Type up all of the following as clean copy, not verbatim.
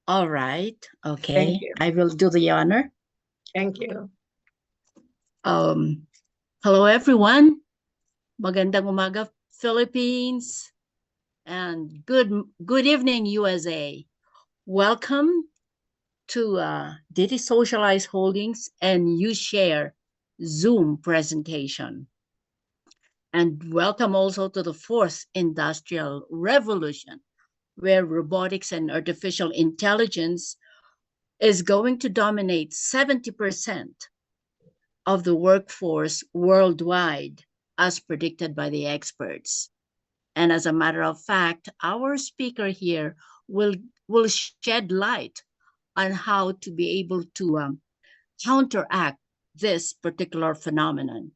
All right. Thank Okay. you. I will do the honor. Thank you. Um, Hello, everyone. Magandang umaga, Philippines, and good evening, USA. Welcome to Didi Socialize Holdings and UShare Zoom presentation. And welcome also to the fourth industrial revolution, where robotics and artificial intelligence is going to dominate 70% of the workforce worldwide, as predicted by the experts. And as a matter of fact, our speaker here will, will shed light on how to be able to counteract this particular phenomenon.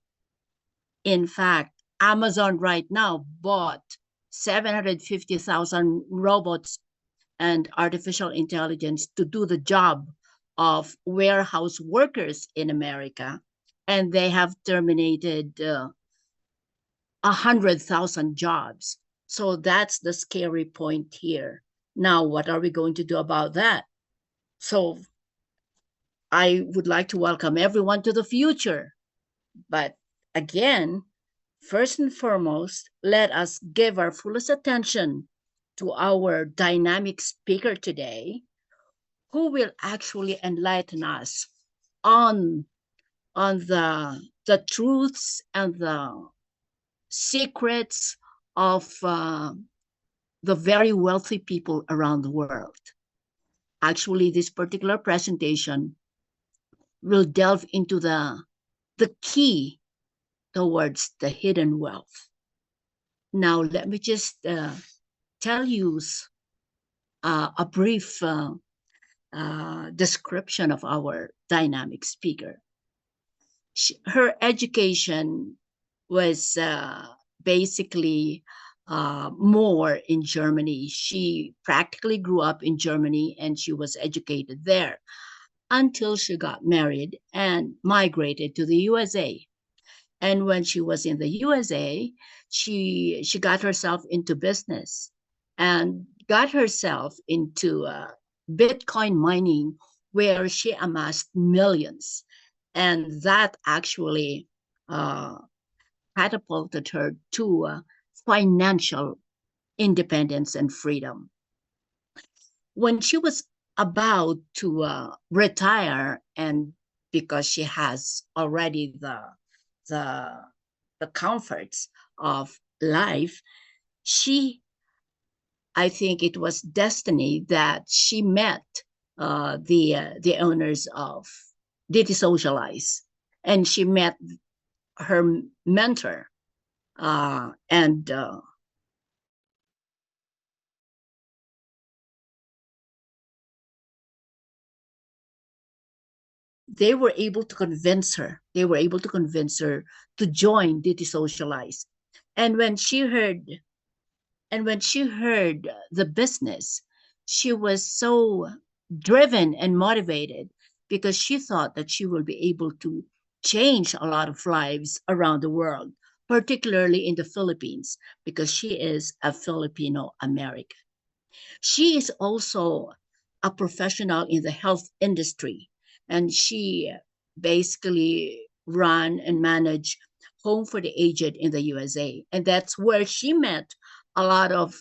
In fact, Amazon right now bought 750,000 robots and artificial intelligence to do the job of warehouse workers in America. And they have terminated 100,000 jobs. So that's the scary point here. Now, what are we going to do about that? So I would like to welcome everyone to the future. But again, first and foremost, let us give our fullest attention to our dynamic speaker today, who will actually enlighten us on the truths and the secrets of the very wealthy people around the world. Actually, this particular presentation will delve into the key towards the hidden wealth. Now, let me just tell you a brief description of our dynamic speaker. Her education was basically more in Germany. She practically grew up in Germany and she was educated there until she got married and migrated to the USA. And when she was in the USA, she got herself into business and got herself into Bitcoin mining, where she amassed millions, and that actually uh, catapulted her to financial independence and freedom. When she was about to retire, and because she has already the the comforts of life, she I think it was destiny that she met the owners of Didi Socialize, and she met her mentor, and they were able to convince her. They were able to convince her to join Didi Socialize, and when she heard the business, she was so driven and motivated because she thought that she will be able to change a lot of lives around the world, particularly in the Philippines, because she is a Filipino American. She is also a professional in the health industry, and she basically run and manage Home for the Aged in the USA. And that's where she met a lot of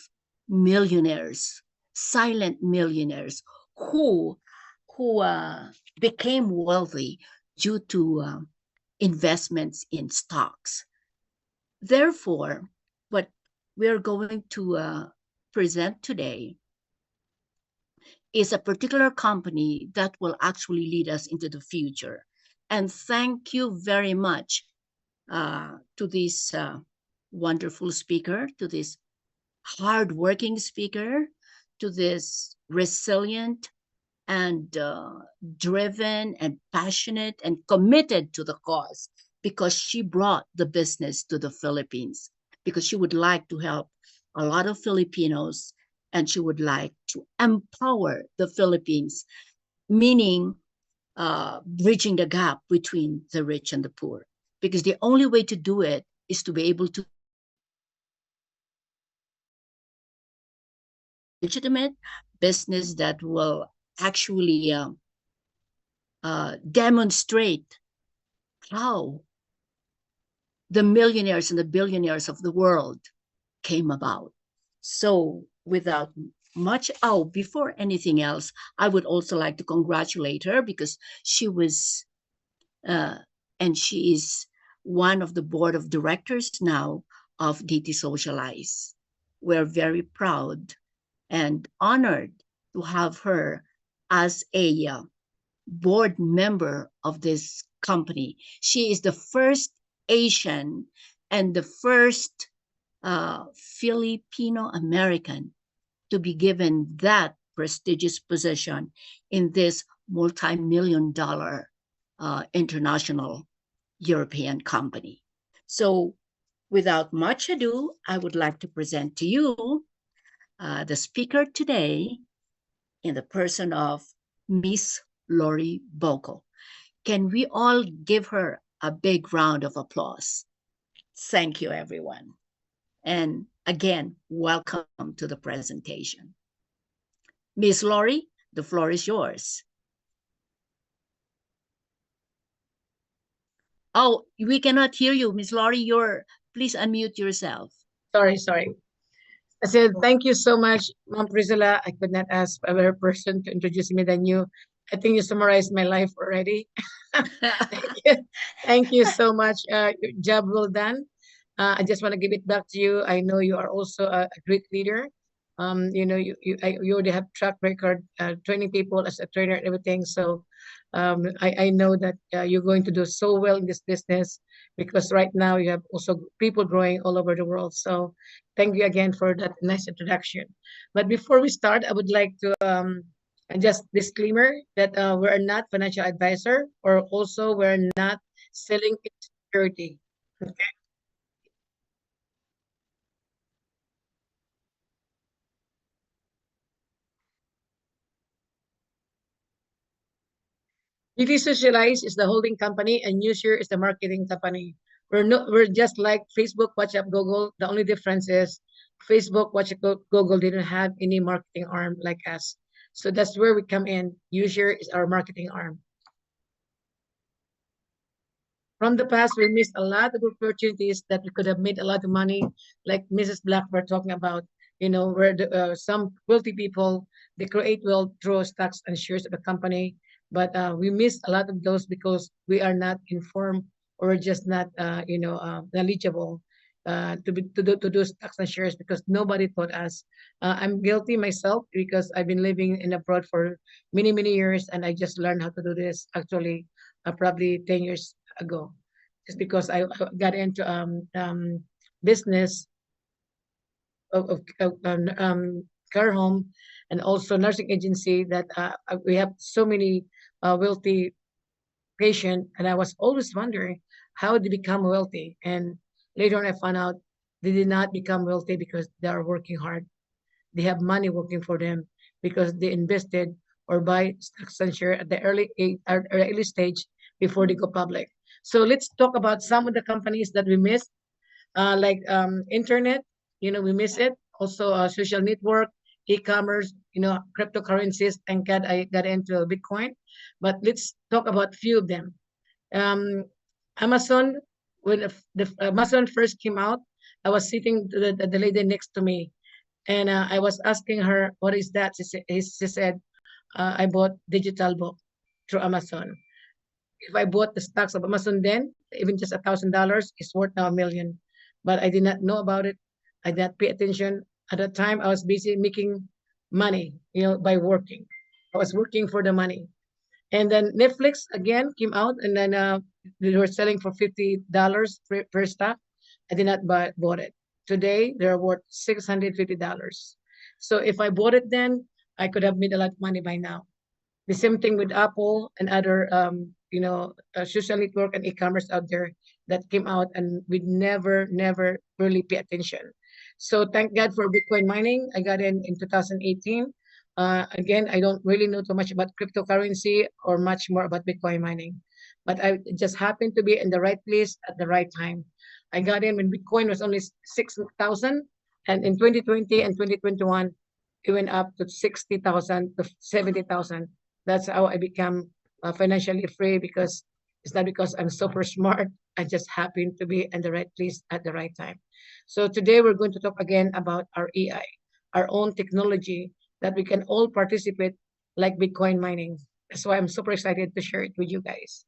millionaires, silent millionaires who became wealthy due to investments in stocks. Therefore, what we're going to present today is a particular company that will actually lead us into the future. And thank you very much to this wonderful speaker, to this hardworking speaker, to this resilient and driven and passionate and committed to the cause, because she brought the business to the Philippines, because she would like to help a lot of Filipinos and she would like to empower the Philippines, meaning bridging the gap between the rich and the poor. Because the only way to do it is to be able to legitimate business that will actually demonstrate how the millionaires and the billionaires of the world came about. So, without much, before anything else, I would also like to congratulate her because she was, uh, and she is one of the board of directors now of DT Socialize. We're very proud and honored to have her as a board member of this company. She is the first Asian and the first Filipino American to be given that prestigious position in this multi-million dollar international European company. So, without much ado, I would like to present to you the speaker today in the person of Miss Lori Boco. Can we all give her a big round of applause? Thank you, everyone. And again, welcome to the presentation. Miss Lori, the floor is yours. Oh, we cannot hear you, Miss Lori. Please unmute yourself. Sorry. I said, thank you so much, Mom Priscilla. I could not ask a better person to introduce me than you. I think you summarized my life already. Thank you so much. Job well done. I just want to give it back to you. I know you are also a great leader. You already have track record training people as a trainer and everything. So I know that you're going to do so well in this business because right now you have also people growing all over the world. So thank you again for that nice introduction. But before we start, I would like to and just disclaimer that we're not financial advisor or also we're not selling security. Okay. DT Socialize is the holding company and Newshare is the marketing company. We're just like Facebook, WhatsApp, Google. The only difference is Facebook, WhatsApp, Google didn't have any marketing arm like us. So that's where we come in. Newshare is our marketing arm. From the past, we missed a lot of opportunities that we could have made a lot of money, like Mrs. Black were talking about, where some wealthy people, they create wealth through stocks and shares of the company. But we missed a lot of those because we are not informed or just not, knowledgeable to do stocks and shares because nobody taught us. I'm guilty myself because I've been living in abroad for many, many years and I just learned how to do this actually probably 10 years ago, just because I got into business of care home and also nursing agency that we have so many wealthy patient, and I was always wondering how they become wealthy. And later on, I found out they did not become wealthy because they are working hard. They have money working for them because they invested or buy stocks and share at the early stage before they go public. So let's talk about some of the companies that we missed, like internet. We miss it. Also, social network, e-commerce. Cryptocurrencies. Thank God I got into Bitcoin. But let's talk about few of them. Um, Amazon. When the Amazon first came out, I was sitting to the lady next to me, and I was asking her, "What is that?" She said, "I bought digital book through Amazon. If I bought the stocks of Amazon then, even just $1,000 is worth now 1 million. But I did not know about it. I did not pay attention. At that time, I was busy making money, by working. I was working for the money. And then Netflix again came out, and then they were selling for $50 per stock. I did not bought it. Today, they're worth $650. So if I bought it then, I could have made a lot of money by now. The same thing with Apple and other, social network and e-commerce out there that came out, and we never really pay attention. So thank God for Bitcoin mining. I got in 2018. Again, I don't really know too much about cryptocurrency or much more about Bitcoin mining, but I just happened to be in the right place at the right time. I got in when Bitcoin was only 6,000, and in 2020 and 2021, it went up to 60,000 to 70,000. That's how I become financially free, because it's not because I'm super smart. I just happen to be in the right place at the right time. So today we're going to talk again about our AI, our own technology that we can all participate, like Bitcoin mining. That's why I'm super excited to share it with you guys.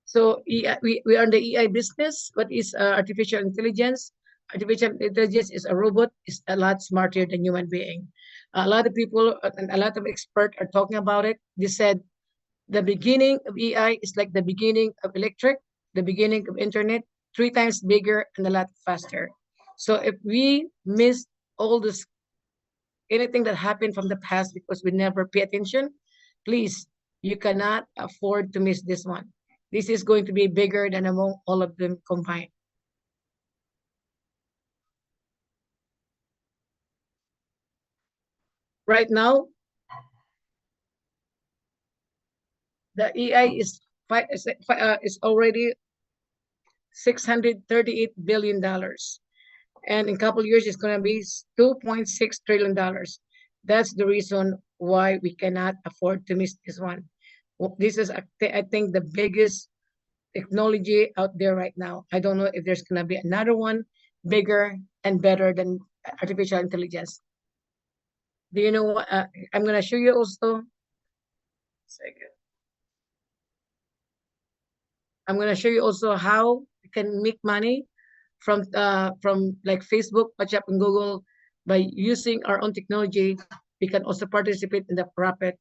So we are in the EI business. What is artificial intelligence? Artificial intelligence is a robot, is a lot smarter than human being. A lot of people and a lot of experts are talking about it. They said the beginning of AI is like the beginning of electric, the beginning of internet, 3 times bigger and a lot faster. So if we miss all this, anything that happened from the past because we never pay attention, please, you cannot afford to miss this one. This is going to be bigger than among all of them combined. Right now, the AI is already $638 billion, and in a couple of years, it's going to be $2.6 trillion. That's the reason why we cannot afford to miss this one. This is, I think, the biggest technology out there right now. I don't know if there's going to be another one bigger and better than artificial intelligence. Do you know what? I'm going to show you also. Second. I'm going to show you also how you can make money from like Facebook, WhatsApp, and Google by using our own technology. We can also participate in the profit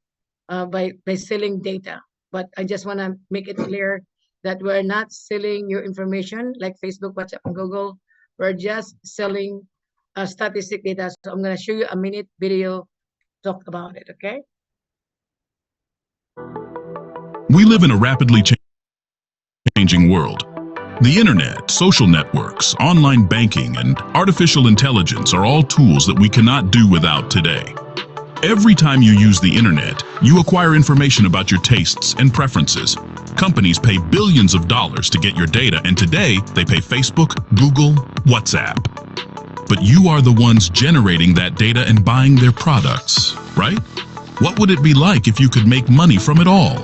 by selling data. But I just want to make it clear that we're not selling your information like Facebook, WhatsApp, and Google. We're just selling statistic data. So I'm going to show you a minute video talk about it, okay? We live in a rapidly changing world. The internet, social networks, online banking, and artificial intelligence are all tools that we cannot do without today. Every time you use the internet, you acquire information about your tastes and preferences. Companies pay billions of dollars to get your data, and today they pay Facebook, Google, WhatsApp. But you are the ones generating that data and buying their products, right? What would it be like if you could make money from it all?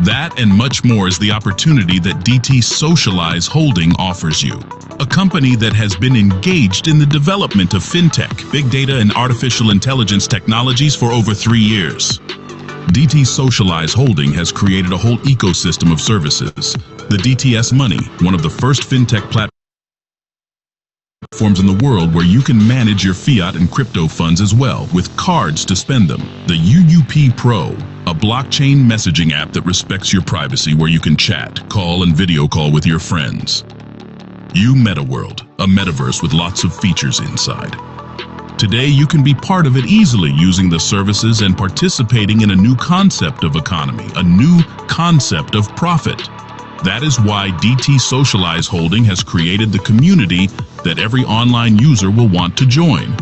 That and much more is the opportunity that DT Socialize Holding offers you. A company that has been engaged in the development of fintech, big data, and artificial intelligence technologies for over 3 years. DT Socialize Holding has created a whole ecosystem of services. The DTS Money, one of the first fintech platforms in the world where you can manage your fiat and crypto funds as well, with cards to spend them. The UUP Pro, a blockchain messaging app that respects your privacy, where you can chat, call, and video call with your friends. You MetaWorld, a metaverse with lots of features inside. Today, you can be part of it easily using the services and participating in a new concept of economy, a new concept of profit. That is why DT Socialize Holding has created the community that every online user will want to join.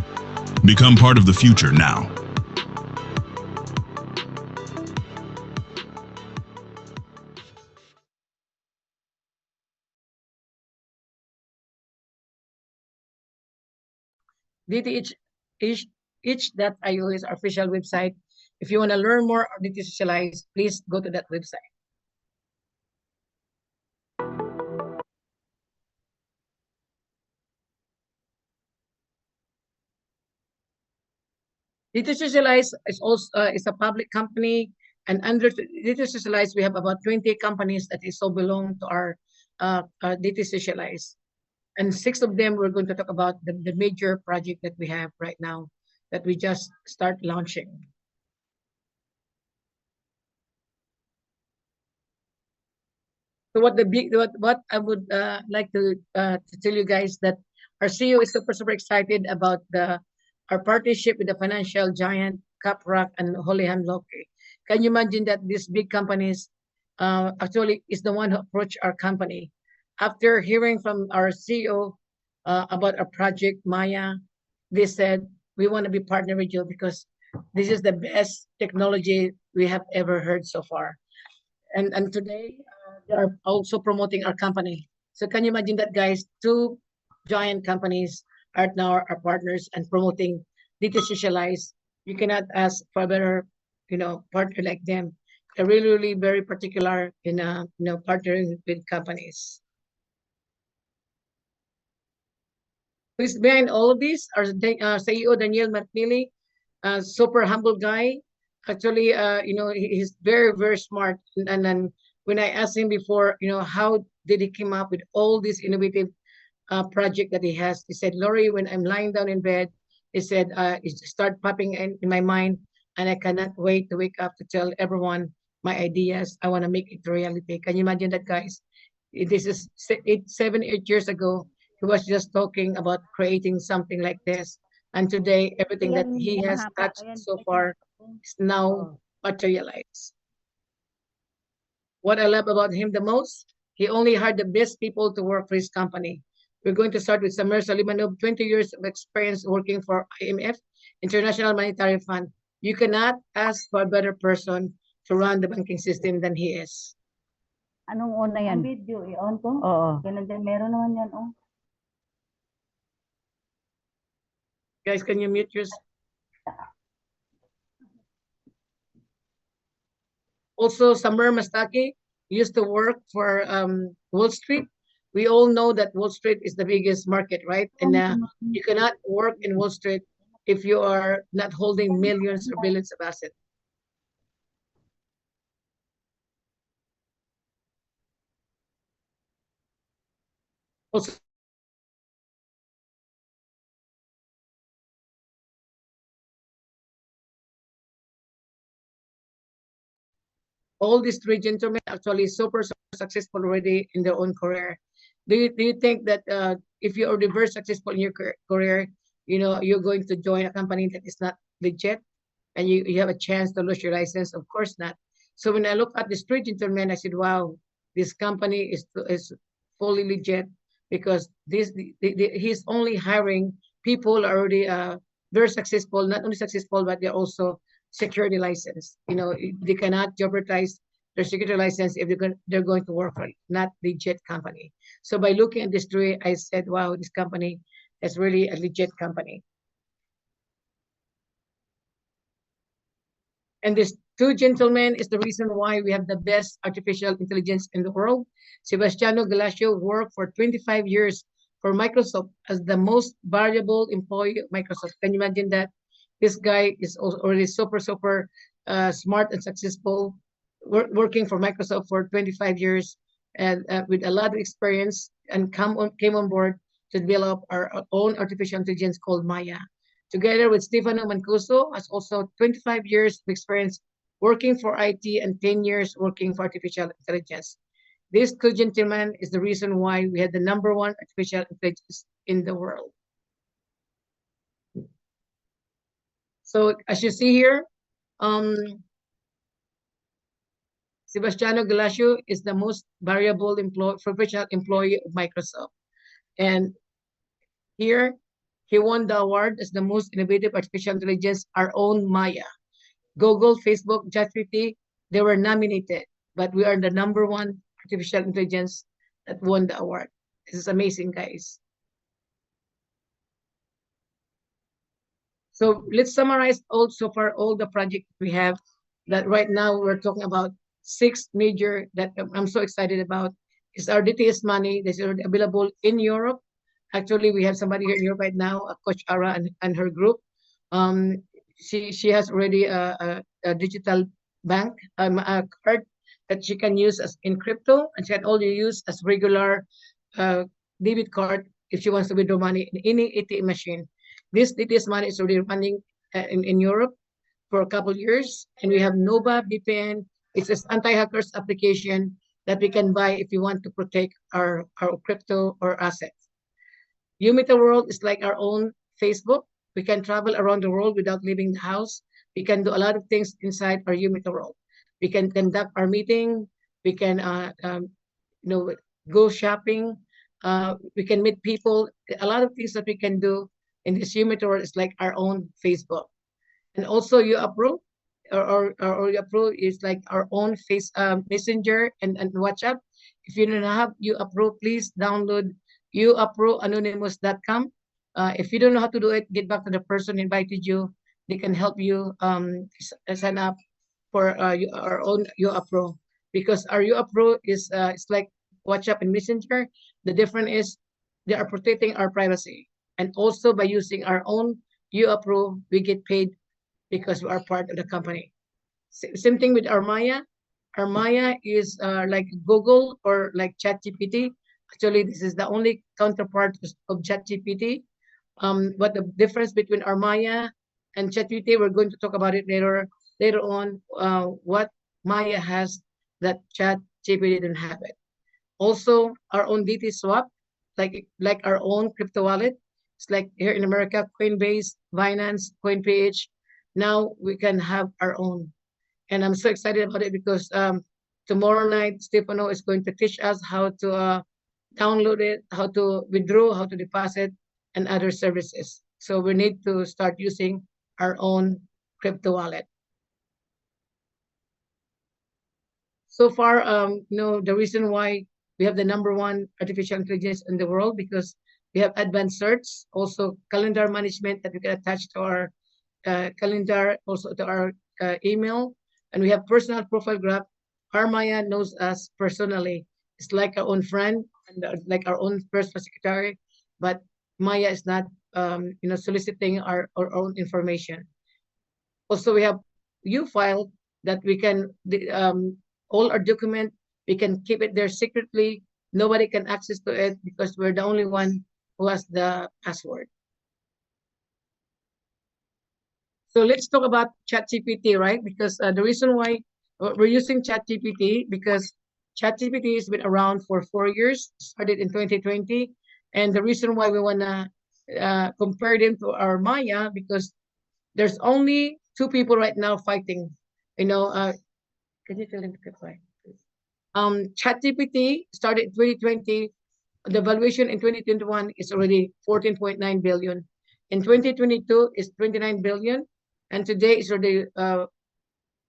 Become part of the future now. DTH.io is our official website. If you want to learn more or DT Socialize, please go to that website. DT Socialize is also is a public company, and under DT Socialize we have about 20 companies that is so belong to our DT Socialize. And 6 of them we're going to talk about the major project that we have right now that we just start launching. So what I would like to tell you guys that our CEO is super excited about our partnership with the financial giant Caprock and Houlihan Lokey. Can you imagine that these big companies actually is the one who approached our company after hearing from our CEO about our project Maya? They said, we want to be partner with you because this is the best technology we have ever heard so far. And today they are also promoting our company. So can you imagine that, guys? 2 giant companies right now our partners and promoting DT Socialize. You cannot ask for a better, partner like them. They're really, really very particular in, partnering with companies. Who's behind all of this? Our CEO Daniel McNeely, super humble guy. Actually, he's very, very smart. And then when I asked him before, how did he come up with all these innovative project that he has, he said, Lori, when I'm lying down in bed, he said, it start popping in my mind, and I cannot wait to wake up to tell everyone my ideas. I want to make it reality. Can you imagine that, guys? This is 7, 8 years ago. He was just talking about creating something like this. And today, everything that he has touched so far is now materialized. What I love about him the most, he only hired the best people to work for his company. We're going to start with Samer Salimanov, 20 years of experience working for IMF, International Monetary Fund. You cannot ask for a better person to run the banking system than he is. Anong on na yan? Ang video, i-on ko? Oo. Ganun din, meron naman yan, oh. Guys, can you mute yourself? Also, Samer Mastaki used to work for Wall Street. We all know that Wall Street is the biggest market, right? And you cannot work in Wall Street if you are not holding millions or billions of assets. Also, all these three gentlemen actually super successful already in their own career. Do you think that if you are very successful in your career, you're going to join a company that is not legit, and you have a chance to lose your license? Of course not. So when I look at these three gentlemen, I said, wow, this company is fully legit, because he's only hiring people already very successful, not only successful, but they're also security license. They cannot jeopardize their security license if they're going to work for not legit company. So by looking at this three, I said, wow, this company is really a legit company. And these two gentlemen is the reason why we have the best artificial intelligence in the world. Sebastiano Galacio worked for 25 years for Microsoft as the most valuable employee of Microsoft. Can you imagine that? This guy is already super smart and successful, working for Microsoft for 25 years, and with a lot of experience, and came on board to develop our own artificial intelligence called Maya. Together with Stefano Mancuso, has also 25 years of experience working for IT and 10 years working for artificial intelligence. This two gentlemen is the reason why we had the #1 artificial intelligence in the world. So as you see here, Sebastiano Galacio is the most valuable professional employee of Microsoft. And here, he won the award as the most innovative artificial intelligence, our own Maya. Google, Facebook, ChatGPT, they were nominated, but we are the #1 artificial intelligence that won the award. This is amazing, guys. So let's summarize so far all the projects we have. That right now we're talking about 6 major that I'm so excited about. Is our DTS money that's already available in Europe. Actually, we have somebody here in Europe right now, Coach Ara and her group. She has already a digital bank a card that she can use as in crypto, and she can only use as regular debit card if she wants to withdraw money in any ATM machine. This DTS money is already running in Europe for a couple years, and we have Nova VPN. It's an anti-hackers application that we can buy if you want to protect our crypto or assets. Umita World is like our own Facebook. We can travel around the world without leaving the house. We can do a lot of things inside our Umita World. We can conduct our meeting. We can go shopping. We can meet people. A lot of things that we can do in this Umita World is like our own Facebook. And also YouApprove, or YouApprove is like our own Messenger and WhatsApp. If you don't have YouApprove, please download YouApproveanonymous.com. If you don't know how to do it, get back to the person who invited you. They can help you sign up for our own UAPRO, because our UAPRO is it's like WhatsApp and Messenger. The difference is they are protecting our privacy, and also by using our own UAPRO, we get paid because we are part of the company. Same thing with Armaya. Armaya is like Google or like ChatGPT. Actually, this is the only counterpart of ChatGPT. But the difference between Armaya and ChatGPT, we're going to talk about it later on. What Maya has that ChatGPT didn't have it. Also, our own DT swap, like our own crypto wallet. It's like here in America, Coinbase, Binance, CoinPH. Now we can have our own, and I'm so excited about it because tomorrow night Stefano is going to teach us how to download it, how to withdraw, how to deposit, and other services. So we need to start using our own crypto wallet. So far, the reason why we have the #1 artificial intelligence in the world, because we have advanced search, also calendar management that we can attach to our calendar, also to our email, and we have personal profile graph. Armaya knows us personally. It's like our own friend and like our own personal secretary, but Maya is not, soliciting our own information. Also, we have file that we can all our document, we can keep it there secretly. Nobody can access to it because we're the only one who has the password. So let's talk about ChatGPT, right? Because the reason why we're using ChatGPT, because ChatGPT has been around for 4 years, started in 2020. And the reason why we want to compare them to our Maya, because there's only 2 people right now fighting. Can you tell them to get quiet, please? ChatGPT started in 2020. The valuation in 2021 is already 14.9 billion. In 2022 is 29 billion. And today is already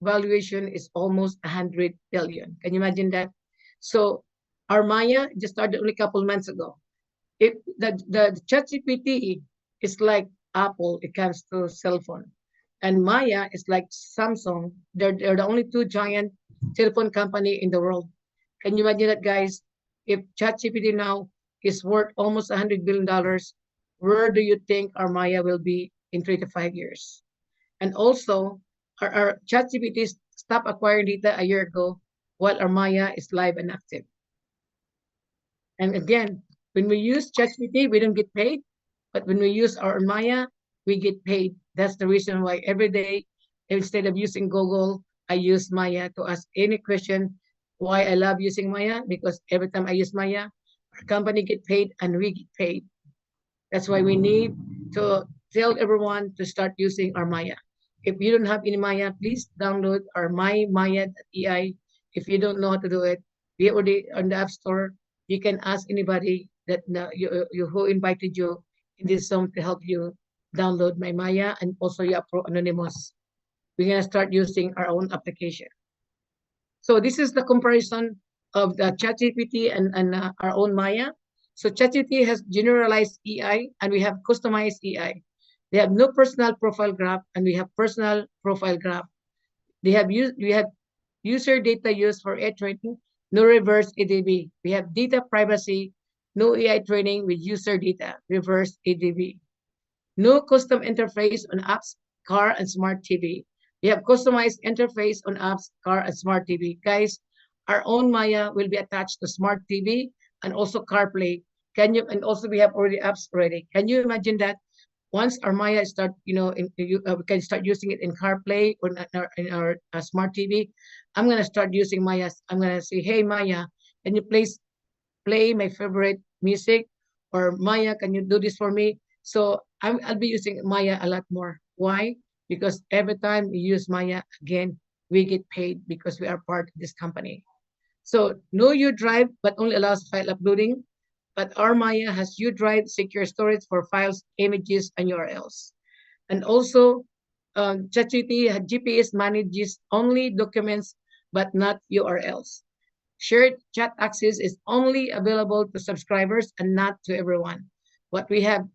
valuation is almost 100 billion. Can you imagine that? So our Maya just started only a couple months ago. If the ChatGPT is like Apple, it comes to cell phone, and Maya is like Samsung. They're the only 2 giant telephone company in the world. Can you imagine that, guys? If ChatGPT now is worth almost $100 billion, where do you think our Maya will be in 3 to 5 years? And also, our ChatGPT stopped acquiring data a year ago, while our Maya is live and active. And again, when we use ChatGPT, we don't get paid, but when we use our Maya, we get paid. That's the reason why every day, instead of using Google, I use Maya to ask any question. Why I love using Maya? Because every time I use Maya, our company get paid and we get paid. That's why we need to tell everyone to start using our Maya. If you don't have any Maya, please download our mymaya.ai. If you don't know how to do it, we already on the App Store. You can ask anybody that who invited you in this Zoom to help you download my Maya and also UAPRO Anonymous. We're gonna start using our own application. So this is the comparison of the ChatGPT and our own Maya. So ChatGPT has generalized AI and we have customized AI. They have no personal profile graph and we have personal profile graph. We have user data used for AI training, no reverse ADB. We have data privacy, no AI training with user data, reverse ADB. No custom interface on apps, car, and smart TV. We have customized interface on apps, car, and smart TV. Guys, our own Maya will be attached to smart TV and also CarPlay. And also we have already apps already. Can you imagine that? Once our Maya start, we can start using it in CarPlay or in our smart TV. I'm gonna start using Maya. I'm gonna say, hey Maya, can you please play my favorite music? Or Maya, can you do this for me? So I'll be using Maya a lot more. Why? Because every time we use Maya, again, we get paid because we are part of this company. So no U-Drive, but only allows file uploading. But our Maya has U-Drive secure storage for files, images, and URLs. And also, ChatGPT GPS manages only documents, but not URLs. Shared chat access is only available to subscribers and not to everyone. What we have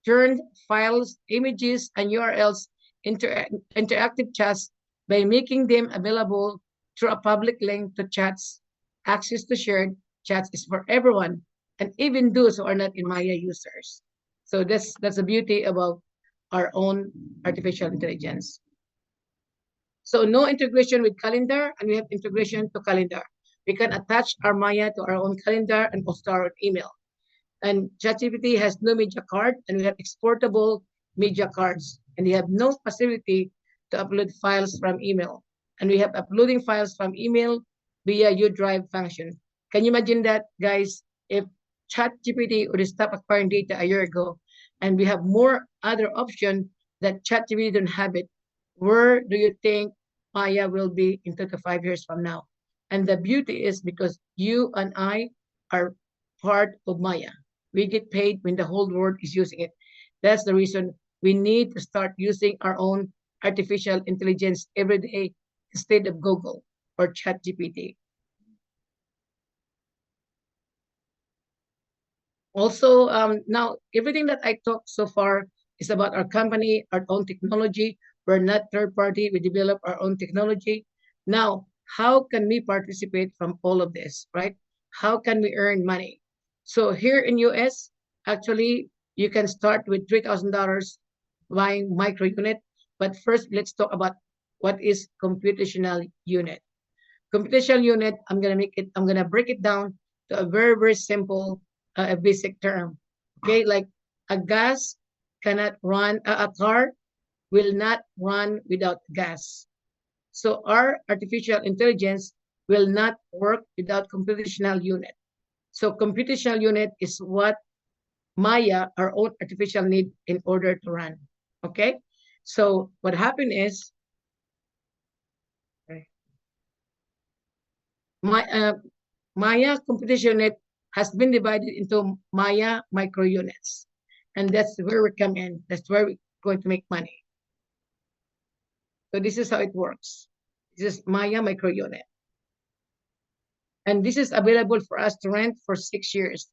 turn files, images, and URLs into interactive chats by making them available through a public link to chats. Access to shared chats is for everyone, and even those who are not in Maya users. So that's the beauty about our own artificial intelligence. So no integration with calendar, and we have integration to calendar. We can attach our Maya to our own calendar and also our email. And ChatGPT has no media card, and we have exportable media cards, and we have no possibility to upload files from email. And we have uploading files from email via U-Drive function. Can you imagine that, guys? If ChatGPT would stop acquiring data a year ago, and we have more other option that ChatGPT don't have it, where do you think Maya will be in 2 to 5 years from now? And the beauty is because you and I are part of Maya. We get paid when the whole world is using it. That's the reason we need to start using our own artificial intelligence every day instead of Google or ChatGPT. Also, now everything that I talked so far is about our company, our own technology. We're not third party. We develop our own technology. Now, how can we participate from all of this, right? How can we earn money? So here in US, actually, you can start with $3,000 buying micro unit. But first, let's talk about what is computational unit. Computational unit, I'm gonna break it down to a very, very simple, a basic term. Okay, like a gas cannot run, a car will not run without gas. So our artificial intelligence will not work without computational unit. So computational unit is what Maya, our own artificial need in order to run. Okay, so what happened is, Maya computation unit has been divided into Maya micro units. And that's where we come in. That's where we're going to make money. So this is how it works. This is Maya micro unit. And this is available for us to rent for 6 years.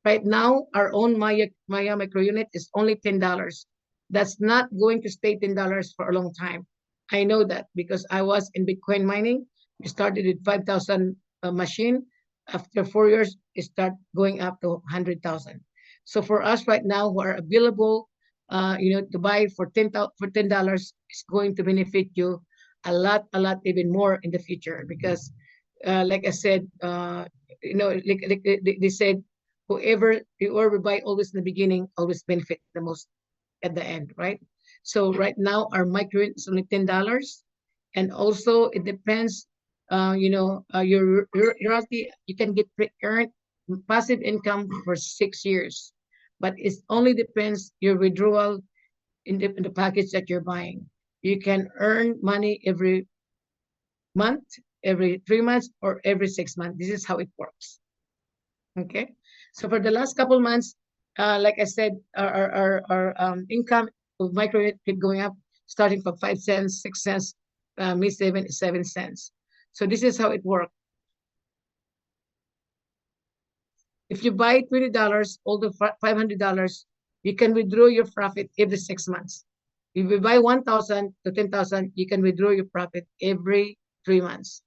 Right now, our own Maya micro unit is only $10. That's not going to stay $10 for a long time. I know that because I was in Bitcoin mining. We started with 5,000 machine. After 4 years, it start going up to 100,000. So for us right now, who are available, to buy for $10 is going to benefit you a lot, even more in the future. Because, like I said, like they said, whoever buy always in the beginning always benefit the most at the end, right? So right now our micro is only $10, and also it depends. Your royalty, you can get earned passive income for 6 years, but it only depends your withdrawal in the package that you're buying. You can earn money every month, every 3 months, or every 6 months. This is how it works. Okay, so for the last couple months, like I said, our income of micro keep going up, starting from 5 cents, 6 cents, mid 7 cents. So this is how it works. If you buy $20, although $500, you can withdraw your profit every 6 months. If you buy 1,000 to 10,000, you can withdraw your profit every 3 months.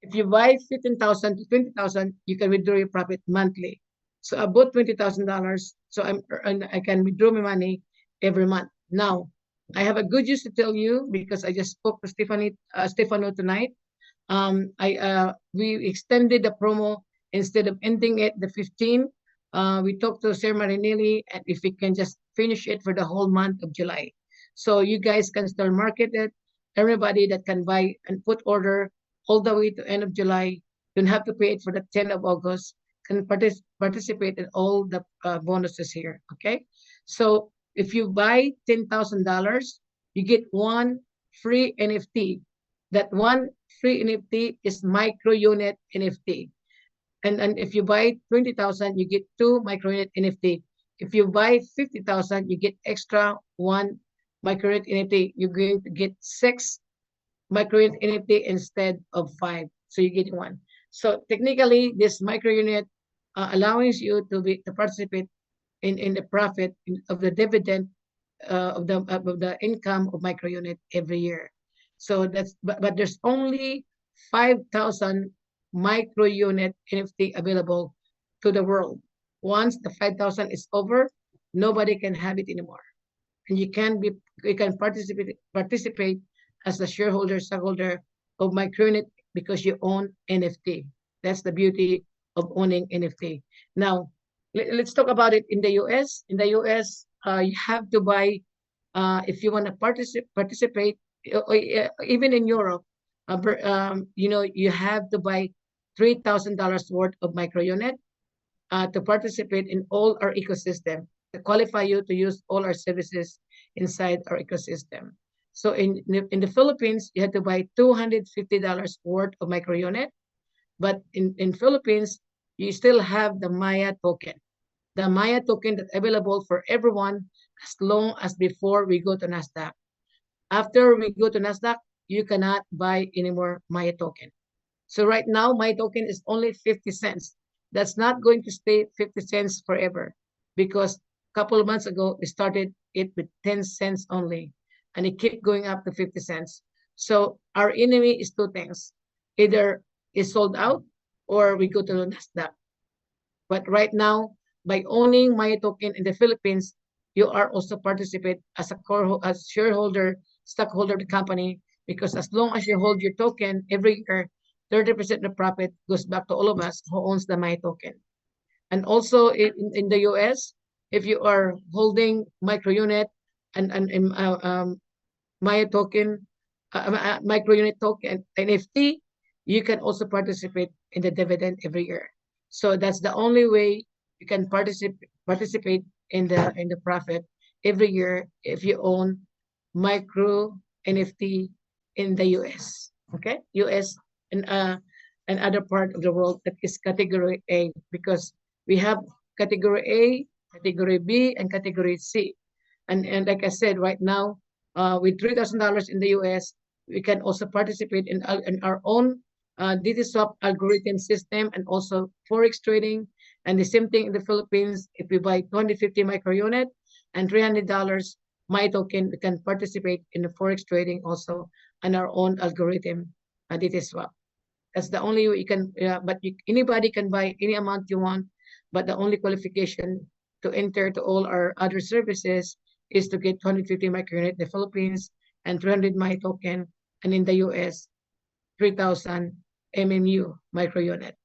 If you buy 15,000 to 20,000, you can withdraw your profit monthly. So I bought $20,000, so I can withdraw my money every month. Now, I have a good news to tell you because I just spoke to Stefano tonight. We extended the promo. Instead of ending it the 15th, we talked to Sir Marinelli, and if we can just finish it for the whole month of July. So you guys can still market it. Everybody that can buy and put order all the way to end of July, don't have to pay it for the 10th of August, can participate in all the bonuses here, okay? So if you buy $10,000, you get one free NFT. That one free NFT is micro unit NFT. And if you buy 20,000, you get 2 micro unit NFT. If you buy 50,000, you get extra 1 micro unit NFT. You're going to get 6 micro unit NFT instead of 5. So you get 1. So technically, this micro unit allowing you to participate in the profit of the dividend of the income of micro unit every year. So that's but there's only 5,000 micro unit NFT available to the world. Once the 5,000 is over, nobody can have it anymore, and you can participate as a stockholder of micro unit because you own NFT. That's the beauty of owning NFT. Now, let's talk about it in the US. In the US, you have to buy if you want to participate. Even in Europe, you have to buy $3,000 worth of micro unit to participate in all our ecosystem, to qualify you to use all our services inside our ecosystem. So in the Philippines, you have to buy $250 worth of micro unit, but in Philippines, you still have the Maya token. The Maya token that's available for everyone as long as before we go to NASDAQ. After we go to NASDAQ, you cannot buy any more Maya token. So right now, Maya token is only 50 cents. That's not going to stay 50 cents forever, because a couple of months ago, we started it with 10 cents only, and it kept going up to 50 cents. So our enemy is two things. Either it's sold out or we go to the NASDAQ. But right now, by owning Maya token in the Philippines, you are also participate as as shareholder, stockholder of the company, because as long as you hold your token every year, 30% of the profit goes back to all of us who owns the Maya token. And also in the US, if you are holding micro unit and Maya token, micro unit token, NFT, you can also participate in the dividend every year. So that's the only way you can participate in the profit every year if you own micro NFT in the US. Okay, US and other part of the world that is category A, because we have category A, category B, and category C. And like I said, right now, with $3,000 in the US, we can also participate in our own DTSwap algorithm system and also Forex trading. And the same thing in the Philippines, if we buy 250 micro unit and $300 my token, we can participate in the Forex trading also on our own algorithm, DTSwap. That's the only way you can, anybody can buy any amount you want, but the only qualification to enter to all our other services is to get 250 micro unit in the Philippines and 300 my token, and in the US, 3,000 MMU micro unit.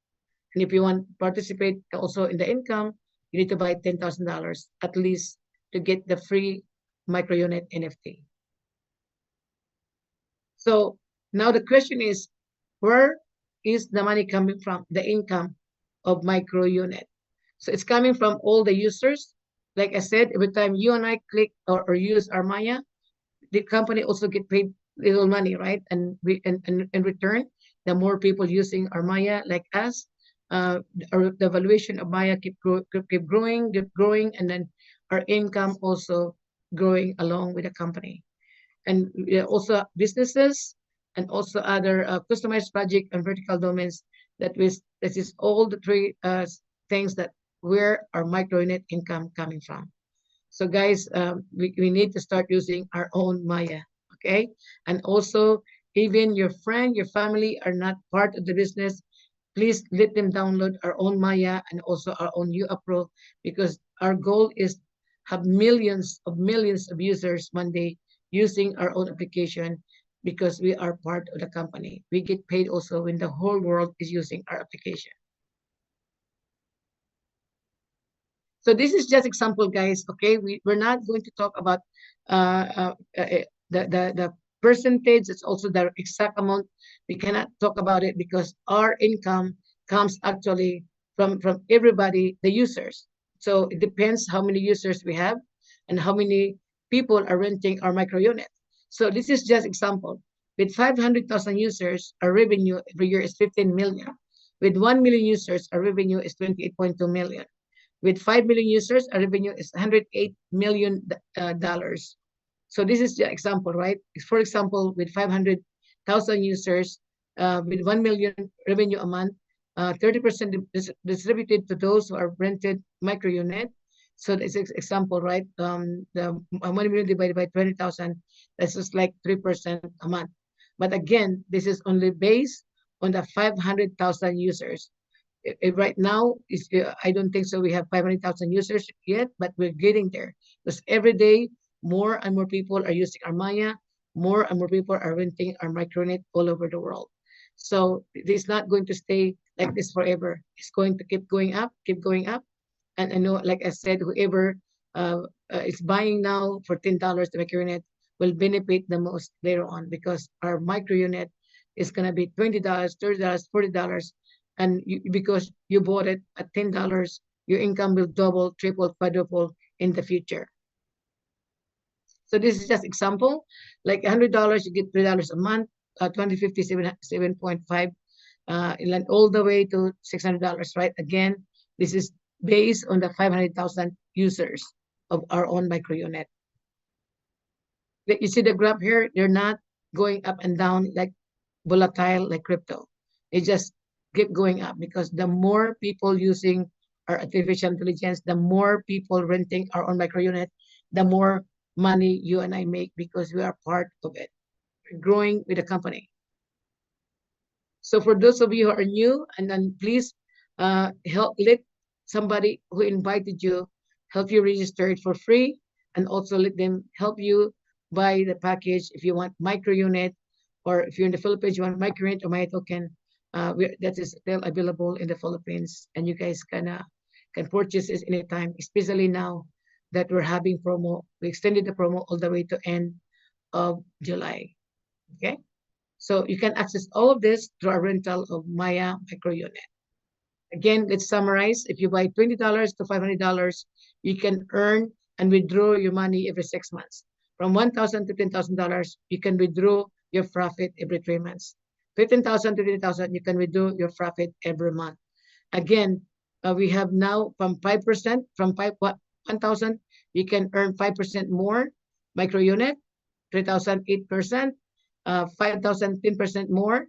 And if you want to participate also in the income, you need to buy $10,000 at least to get the free micro unit NFT. So now the question is, where is the money coming from, the income of micro unit? So it's coming from all the users. Like I said, every time you and I click or use our Maya, the company also get paid little money, right? And in return, the more people using our Maya like us, the valuation of Maya keep growing, and then our income also growing along with the company. And also businesses and also other customized project and vertical domains. This is all the three things that where our micro unit income coming from. So guys, we need to start using our own Maya, okay? And also, even your friend, your family are not part of the business, please let them download our own Maya and also our own UApro, because our goal is have millions of users one day using our own application, because we are part of the company. We get paid also when the whole world is using our application. So this is just example, guys. Okay, we're not going to talk about the percentage. It's also the exact amount. We cannot talk about it because our income comes actually from everybody, the users. So it depends how many users we have and how many people are renting our micro unit. So this is just example. With 500,000 users, our revenue every year is 15 million. With 1 million users, our revenue is 28.2 million. With 5 million users, our revenue is $108 million. So this is the example, right? For example, with 500,000 users, with 1 million revenue a month, 30% distributed to those who are rented micro unit, So this is example, right? The 1 million divided by 20,000, that's just like 3% a month. But again, this is only based on the 500,000 users. Right now, I don't think so. We have 500,000 users yet, but we're getting there because every day more and more people are using our Maya, more and more people are renting our micronet all over the world. So it is not going to stay like this forever. It's going to keep going up, keep going up. And I know, like I said, whoever is buying now for $10 the microunit will benefit the most later on because our microunit is going to be $20, $30, $40, and because you bought it at $10, your income will double, triple, quadruple in the future. So this is just example. Like $100, you get $3 a month. 2050, 7.5, and all the way to $600. Right? Again, this is based on the 500,000 users of our own microunit. You see the graph here, they're not going up and down like volatile like crypto. They just keep going up because the more people using our artificial intelligence, the more people renting our own microunit, the more money you and I make because we are part of it. We're growing with the company. So for those of you who are new, and then please let somebody who invited you help you register it for free, and also let them help you buy the package if you want microunit, or if you're in the Philippines, you want microunit or Maya token. That is still available in the Philippines, and you guys can purchase it anytime, especially now that we're having promo. We extended the promo all the way to end of July. Okay, so you can access all of this through a rental of Maya microunit. Again, let's summarize. If you buy $20 to $500, you can earn and withdraw your money every 6 months. From $1,000 to $10,000, you can withdraw your profit every 3 months. $15,000 to $20,000, you can withdraw your profit every month. Again, we have now from 5%, from 1,000, you can earn 5% more microunit, 3,000, 8%, 5,000, 10% more,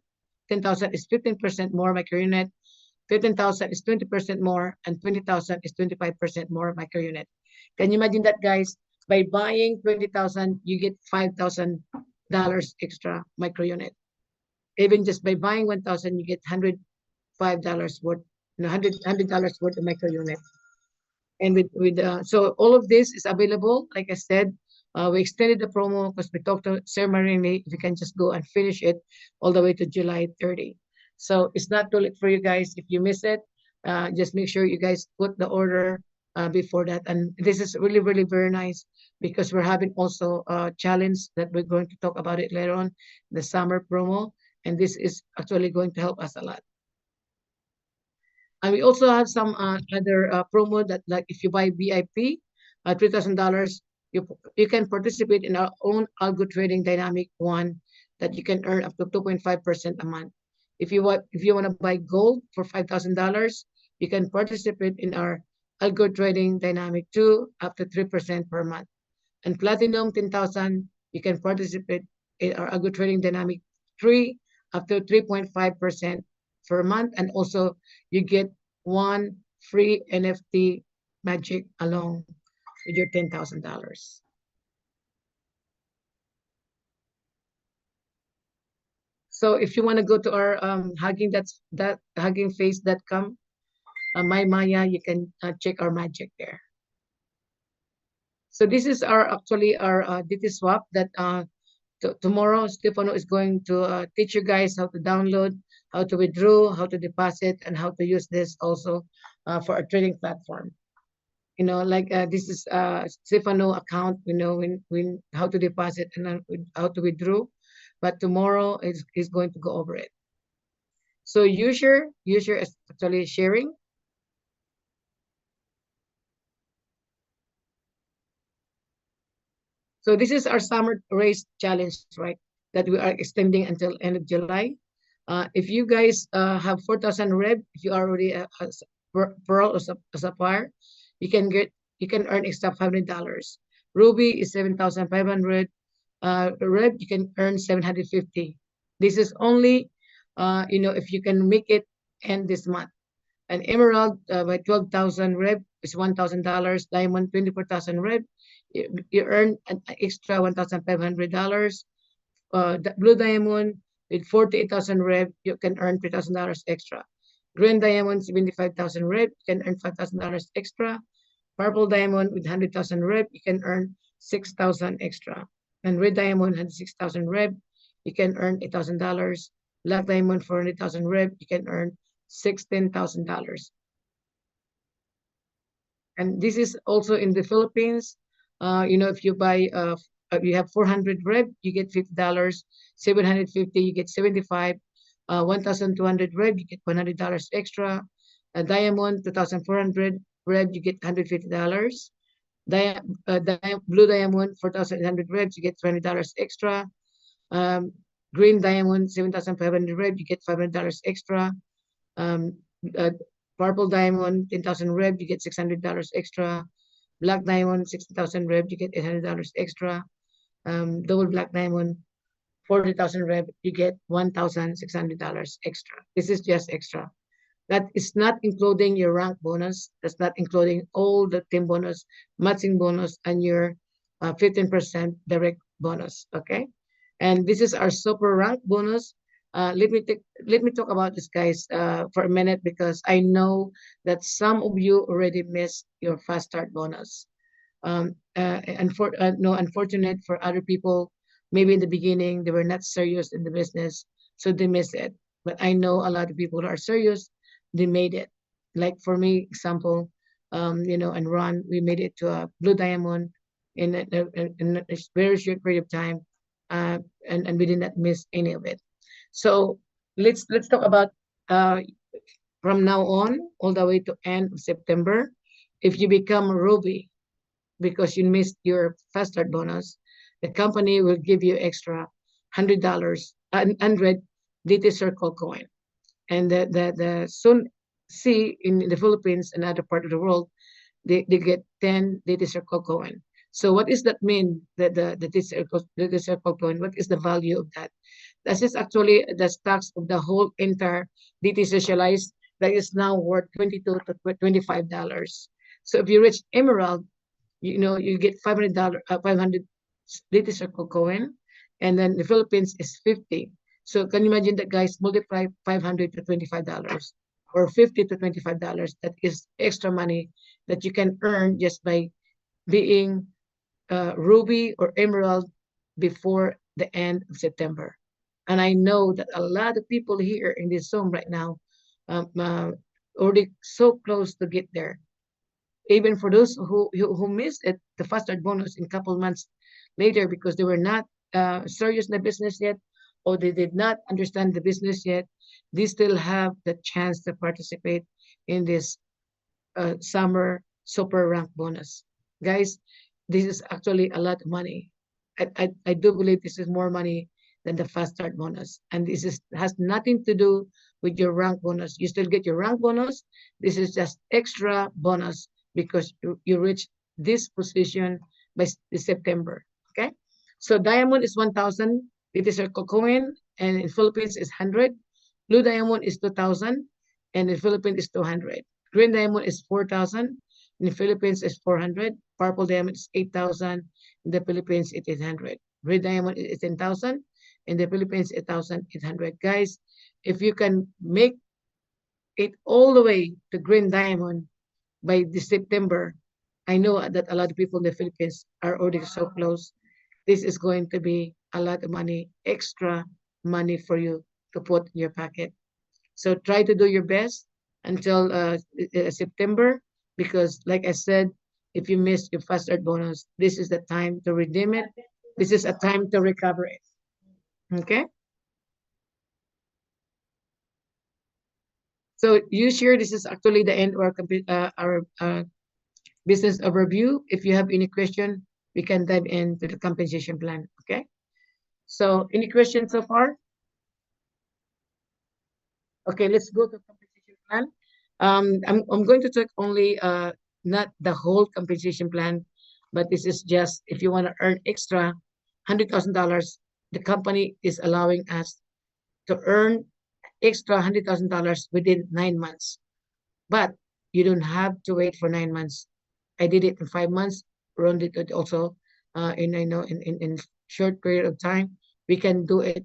10,000 is 15% more microunit, 15,000 is 20% more, and 20,000 is 25% more microunit. Can you imagine that, guys? By buying 20,000, you get $5,000 extra microunit. Even just by buying 1,000, you get $105 worth, $100 worth of microunit. And so all of this is available. Like I said, we extended the promo because we talked to Sir Marini if you can just go and finish it all the way to July 30. So it's not too late for you guys. If you miss it, just make sure you guys put the order before that. And this is really, really very nice because we're having also a challenge that we're going to talk about it later on, the summer promo. And this is actually going to help us a lot. And we also have some other promo that, like, if you buy VIP, $3,000, you can participate in our own algo trading dynamic one that you can earn up to 2.5% a month. If you want to buy gold for $5,000, you can participate in our algo trading dynamic 2 up to 3% per month. And platinum 10,000, you can participate in our algo trading dynamic 3 up to 3.5% per month, and also you get one free NFT magic along with your $10,000. So if you want to go to our huggingface.com, my Maya, you can check our magic there. So this is actually our DT swap that tomorrow Stefano is going to teach you guys how to download, how to withdraw, how to deposit, and how to use this also for a trading platform. Like this is Stefano account, when how to deposit and how to withdraw. But tomorrow is going to go over it. So user is actually sharing. So this is our summer race challenge, right? That we are extending until end of July. If you guys have 4,000 Reb, if you are already a Pearl or Sapphire, you can earn extra $500. Ruby is 7,500. Reb, you can earn 750. This is only if you can make it end this month. And Emerald by 12,000 Reb is $1,000. Diamond, 24,000 rev. You earn an extra $1,500. Blue diamond with 48,000 rev, you can earn $3,000 extra. Green diamond, 75,000 rev, you can earn $5,000 extra. Purple diamond with 100,000 rev, you can earn 6,000 extra. And red diamond, 106,000 rev, you can earn $8,000. Black diamond, 400,000 rev, you can earn $16,000. And this is also in the Philippines. If you buy, you have 400 rev, you get $50. 750, you get 75. 1,200 rev, you get $100 extra. A diamond, 2,400 rev, you get $150. Blue diamond, 4,800 revs, you get $20 extra. Green diamond, 7,500 rev, you get $500 extra. Purple diamond, 10,000 rev, you get $600 extra. Black diamond, 60,000 rev, you get $800 extra. Double black diamond, 40,000 rev, you get $1,600 extra. This is just extra. That is not including your rank bonus. That's not including all the team bonus, matching bonus, and your 15% direct bonus. Okay, and this is our super rank bonus. Let me talk about this, guys, for a minute, because I know that some of you already missed your fast start bonus. Unfortunate for other people, maybe in the beginning they were not serious in the business, so they missed it. But I know a lot of people who are serious, they made it. Like for me, example, and Ron, we made it to a blue diamond in a very short period of time, and we did not miss any of it. So let's talk about from now on all the way to end of September. If you become a Ruby because you missed your fast start bonus, the company will give you extra $100, 100 DT Circle coin. And the Sun C in the Philippines and other part of the world, they get 10 DT Circle coin. So what does that mean? The DT Circle coin, what is the value of that? That is actually the stocks of the whole entire DT Socialized that is now worth $22 to $25. So if you reach Emerald, you get $500 DT Circle coin, and then the Philippines is 50. So can you imagine that, guys? Multiply 500 to $25 or 50 to $25. That is extra money that you can earn just by being Ruby or Emerald before the end of September. And I know that a lot of people here in this Zoom right now already so close to get there. Even for those who missed it, the fast start bonus in a couple months later because they were not serious in the business yet, or they did not understand the business yet, they still have the chance to participate in this summer super rank bonus. Guys, this is actually a lot of money. I do believe this is more money than the fast start bonus. And this has nothing to do with your rank bonus. You still get your rank bonus. This is just extra bonus because you reach this position by September. Okay, so diamond is 1,000. It is a coin, and in Philippines is 100. Blue diamond is 2,000, and in Philippines is 200. Green diamond is 4,000. In the Philippines is 400. Purple diamond is 8,000. In the Philippines it is 100. Red diamond is 10,000. In the Philippines 8,800. Guys, if you can make it all the way to green diamond by this September, I know that a lot of people in the Philippines are already so close. This is going to be a lot of money, extra money for you to put in your pocket. So try to do your best until September, because like I said, if you miss your fast start bonus, this is the time to redeem it. This is a time to recover it. Okay? So you share, this is actually the end of our business overview. If you have any question, we can dive into the compensation plan. Okay? So any questions so far? Okay, let's go to compensation plan. I'm going to talk only not the whole compensation plan, but this is just if you want to earn extra $100,000, the company is allowing us to earn extra $100,000 within 9 months. But you don't have to wait for 9 months. I did it in 5 months. Ron did it also in short period of time. We can do it.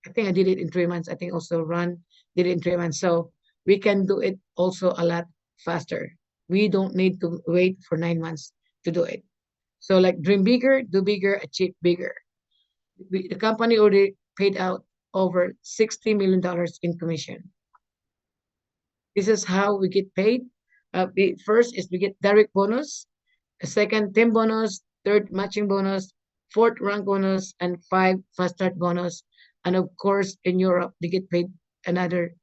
I think I did it in 3 months. I think also Ron did it in 3 months. So we can do it also a lot faster. We don't need to wait for 9 months to do it. So like dream bigger, do bigger, achieve bigger. The company already paid out over $60 million in commission. This is how we get paid. First is we get direct bonus, a second team bonus, third matching bonus, fourth rank bonus, and 5 fast start bonus. And of course, in Europe, they get paid another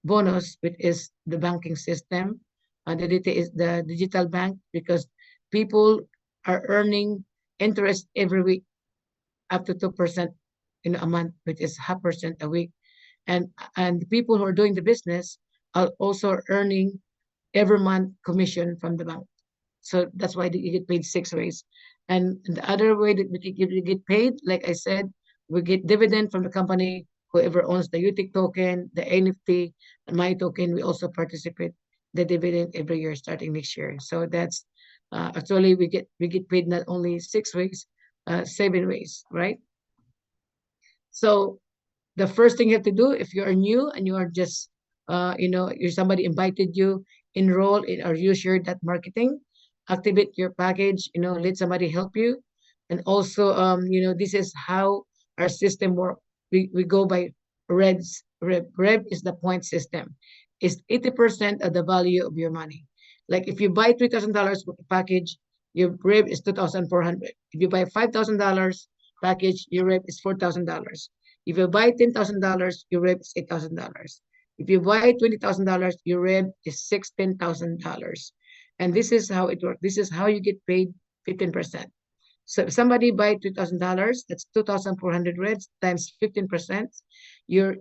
bonus, which is the banking system. The data is the digital bank, because people are earning interest every week up to 2% in a month, which is 0.5% a week. And the people who are doing the business are also earning every month commission from the bank. So that's why you get paid 6 ways. And the other way that we get paid, like I said, we get dividend from the company. Whoever owns the UTIC token, the NFT, and my token, we also participate the dividend every year starting next year. So that's actually we get paid not only 6 ways, 7 ways, right? So the first thing you have to do if you are new and you are just you're somebody invited you, enroll in or use your that marketing, activate your package, let somebody help you. And also this is how our system work. We go by revs. Rev is the point system. It's 80% of the value of your money. Like if you buy $3,000 package, your rev is 2,400. If you buy $5,000 package, your rev is $4,000. If you buy $10,000, your rev is $8,000. If you buy $20,000, your rev is $16,000. And this is how it works. This is how you get paid 15%. So if somebody buy $2,000, that's 2,400 revs times 15%. You're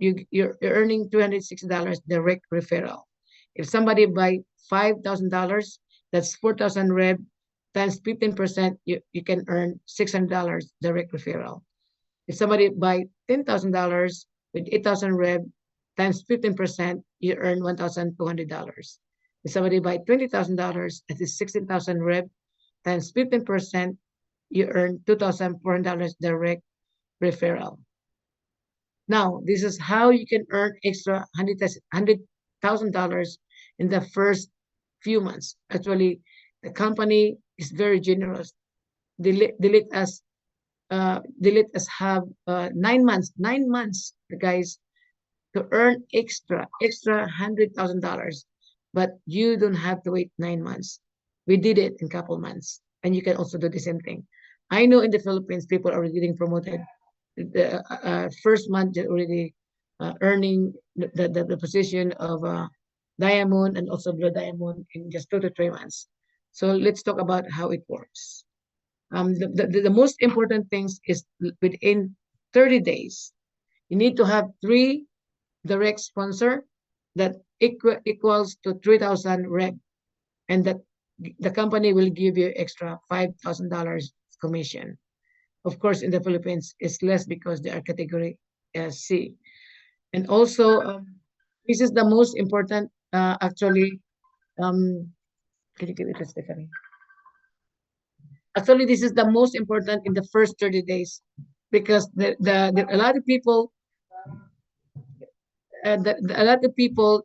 earning $260 direct referral. If somebody buy $5,000, that's 4,000 rev times 15%. You can earn $600 direct referral. If somebody buy $10,000 with 8,000 rev times 15%, you earn $1,200. If somebody buy $20,000, that is 16,000 rev times 15%, you earn $2,400 direct referral. Now, this is how you can earn extra $100,000 in the first few months. Actually, the company is very generous. They let us have 9 months, guys, to earn extra $100,000. But you don't have to wait 9 months. We did it in a couple months, and you can also do the same thing. I know in the Philippines, people are getting promoted. The first month, they're already earning the position of diamond and also blue diamond in just 2 to 3 months. So let's talk about how it works. The most important things is within 30 days, you need to have 3 direct sponsor that equals to 3,000 rev, and that the company will give you extra $5,000 commission. Of course, in the Philippines, it's less because they are category C. And also, this is the most important, actually. Can you give it to Stephanie? Actually, this is the most important in the first 30 days, because a lot of people,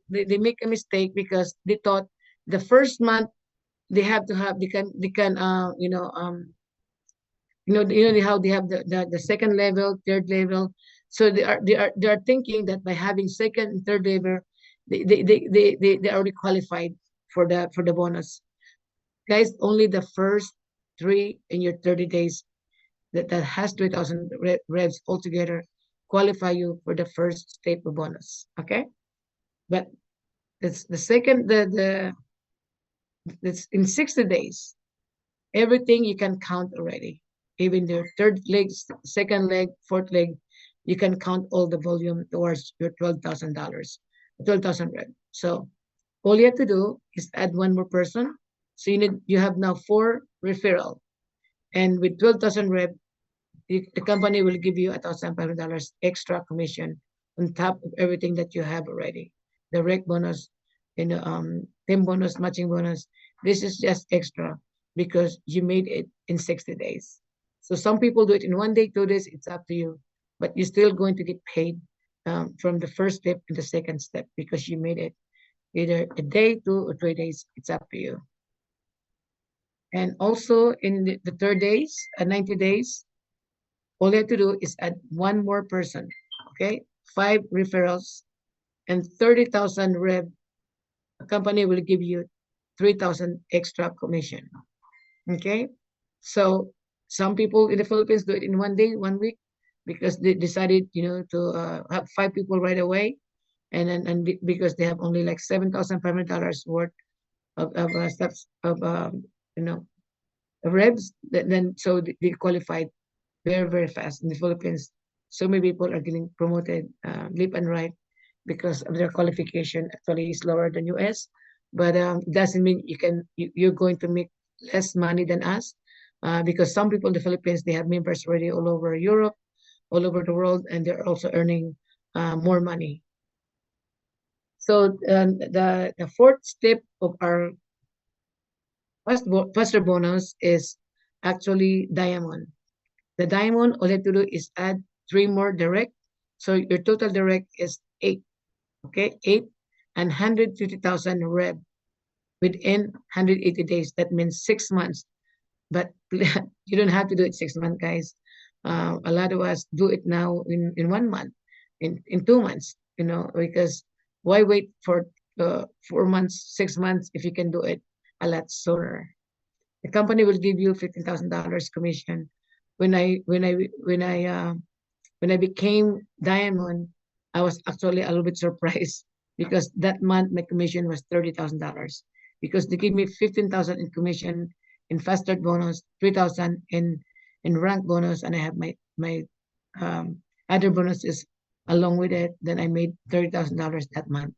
they make a mistake because they thought the first month they have to have how they have the second level, third level. So they are thinking that by having second and third level, they are already qualified for the bonus. Guys, only the first 3 in your 30 days that has 3,000 revs altogether qualify you for the first step of bonus. Okay, but it's the second it's in 60 days. Everything you can count already. Even your third leg, second leg, fourth leg, you can count all the volume towards your $12,000, 12,000 rev. So all you have to do is add 1 more person. So you have now 4 referral, and with 12,000 rev, the company will give you $1,500 extra commission on top of everything that you have already. Direct bonus, team bonus, matching bonus. This is just extra because you made it in 60 days. So some people do it in 1 day, 2 days, it's up to you. But you're still going to get paid from the first step and the second step because you made it either a day, 2 or 3 days. It's up to you. And also in the third days, 90 days, all you have to do is add one more person. Okay, 5 referrals and 30,000 rev. A company will give you 3,000 extra commission. Okay, so some people in the Philippines do it in 1 day, 1 week, because they decided, to have 5 people right away, and then because they have only like $7,500 worth of steps of revs, then so they qualified very very fast in the Philippines. So many people are getting promoted left and right because of their qualification actually is lower than US, but doesn't mean you're going to make less money than us, because some people in the Philippines they have members already all over Europe, all over the world, and they're also earning more money. So the fourth step of our faster bonus is actually diamond. The diamond, all you have to do is add 3 more direct. So your total direct is 8. Okay, 8 and 150,000 rev within 180 days. That means 6 months. But you don't have to do it 6 months, guys. A lot of us do it now in 1 month, in 2 months, because why wait for 4 months, 6 months if you can do it a lot sooner? The company will give you $15,000 commission. When I became diamond, I was actually a little bit surprised because that month my commission was $30,000 because they give me 15,000 in commission in fast start bonus, 3,000 in rank bonus, and I have my other bonuses along with it. Then I made $30,000 that month.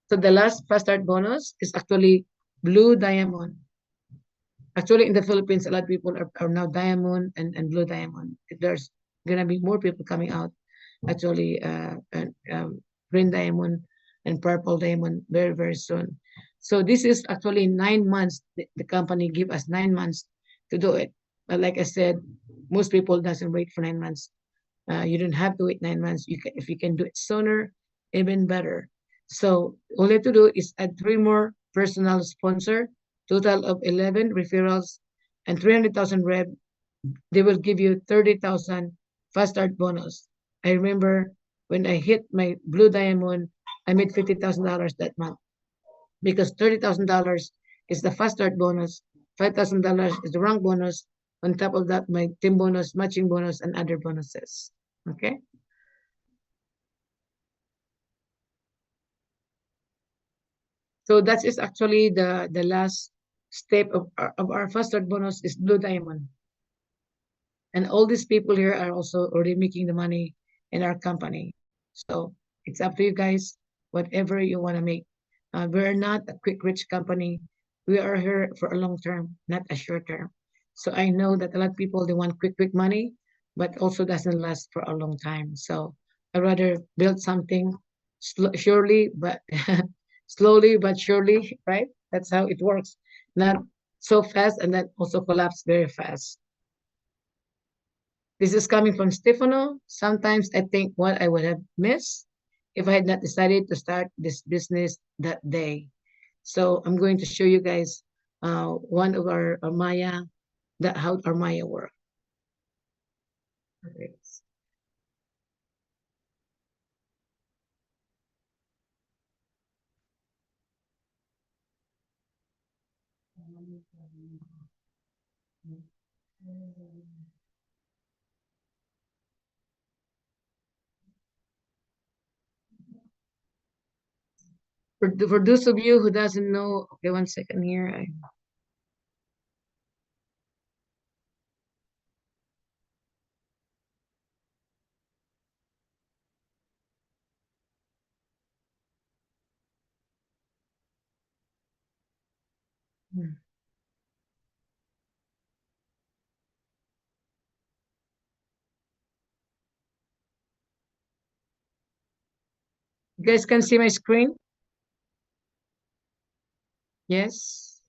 So the last fast start bonus is actually blue diamond. Actually, in the Philippines, a lot of people are now diamond and blue diamond. There's gonna be more people coming out. Actually, green diamond and purple diamond very very soon. So this is actually 9 months. The company give us 9 months to do it. But like I said, most people doesn't wait for 9 months. You don't have to wait 9 months. If you can do it sooner, even better. So all you have to do is add 3 more personal sponsor, total of 11 referrals, and 300,000 rev. They will give you 30,000 fast start bonus. I remember when I hit my blue diamond, I made $50,000 that month because $30,000 is the fast start bonus, $5,000 is the rank bonus. On top of that, my team bonus, matching bonus, and other bonuses. Okay. So that is actually the last step of our fast start bonus is blue diamond. And all these people here are also already making the money in our company. So it's up to you guys, whatever you want to make. We're not a quick rich company. We are here for a long term, not a short term. So I know that a lot of people they want quick money, but also doesn't last for a long time. So I rather build something surely, but slowly but surely, right? That's how it works. Not so fast and then also collapse very fast. This is coming from Stefano. Sometimes I think what I would have missed if I had not decided to start this business that day. So I'm going to show you guys one of our Maya, how our Maya work. Okay. For those of you who doesn't know, okay, 1 second here. You guys can see my screen? Yes.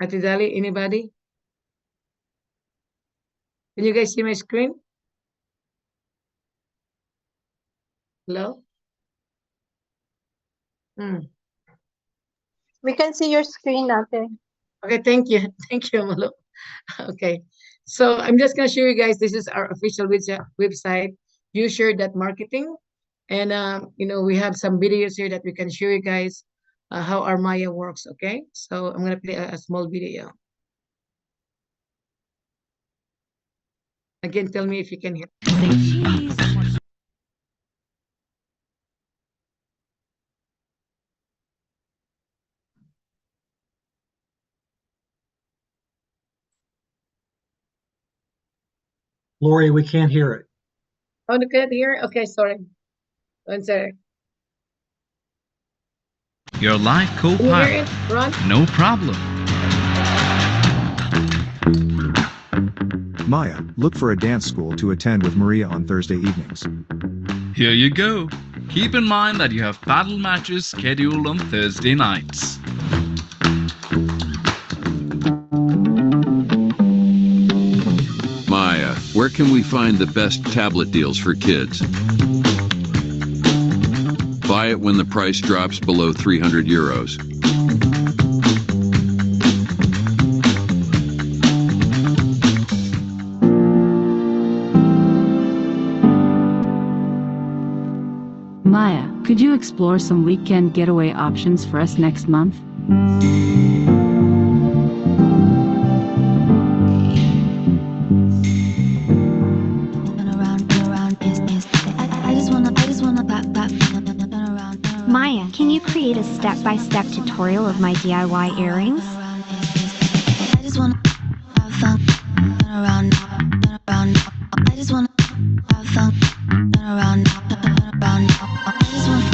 Ate Dali, anybody? Can you guys see my screen? Hello? We can see your screen, Ate. Okay, thank you. Thank you, Malo. Okay. So I'm just gonna show you guys, this is our official website. You share that marketing. And we have some videos here that we can show you guys how our Maya works, okay? So I'm gonna play a small video. Again, tell me if you can hear. Lori, we can't hear it. Oh, you can't hear? Okay, sorry. One second. Your live Can you hear co-pilot. it, Ron? No problem. Maya, look for a dance school to attend with Maria on Thursday evenings. Here you go. Keep in mind that you have paddle matches scheduled on Thursday nights. Maya, where can we find the best tablet deals for kids? Buy it when the price drops below 300 euros. Maya, could you explore some weekend getaway options for us next month? Maya, can you create a step-by-step tutorial of my DIY earrings? I just wanna have fun, turn around, turn around. I just wanna have fun, turn around, turn around. I just wanna.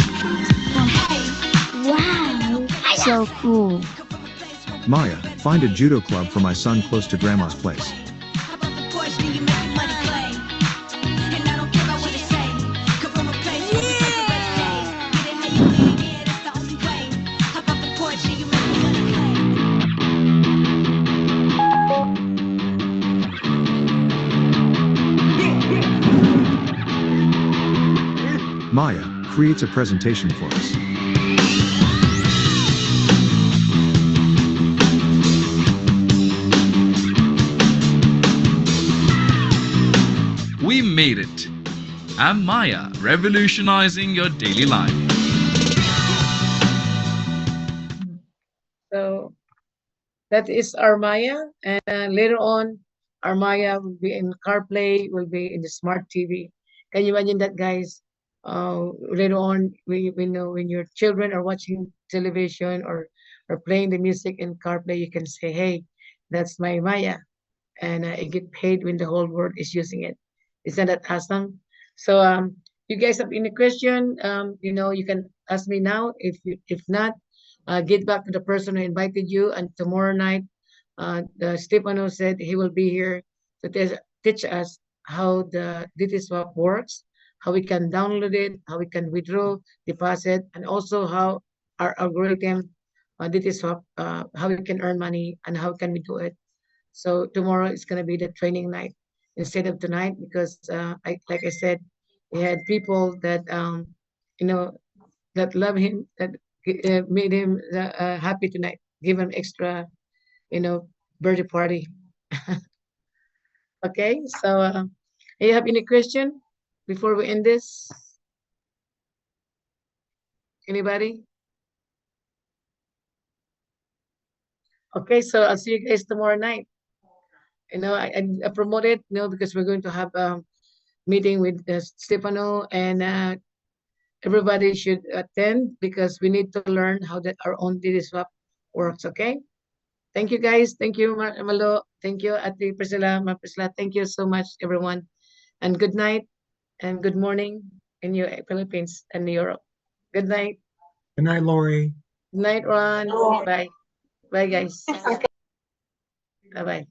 Wow, so cool. Maya, find a judo club for my son close to grandma's place. Maya creates a presentation for us. We made it. I'm Maya, revolutionizing your daily life. So that is our Maya, and later on, our Maya will be in CarPlay, will be in the smart TV. Can you imagine that, guys? Later on, we know when your children are watching television or playing the music in CarPlay, you can say, "Hey, that's my Maya," and I get paid when the whole world is using it. Isn't that awesome? So, you guys have any question? You can ask me now. If not, get back to the person who invited you. And tomorrow night, Stefano said he will be here to teach us how the DT Swap works, how we can download it, how we can withdraw, deposit, and also how our algorithm, DT Swap, how we can earn money and how can we do it. So tomorrow is going to be the training night instead of tonight because, like I said, we had people that that love him, that made him happy tonight, give him extra, birthday party. Okay, so you have any question before we end this? Anybody? Okay, so I'll see you guys tomorrow night. I promoted, because we're going to have a meeting with Stefano, and everybody should attend because we need to learn how that our own DD Swap works. Okay. Thank you, guys. Thank you, Malo. Thank you, Ate Priscilla, Ma Priscilla. Thank you so much, everyone. And good night and good morning in your Philippines and Europe. Good night. Good night, Lori. Good night, Ron. Bye. Bye, guys. Bye-bye.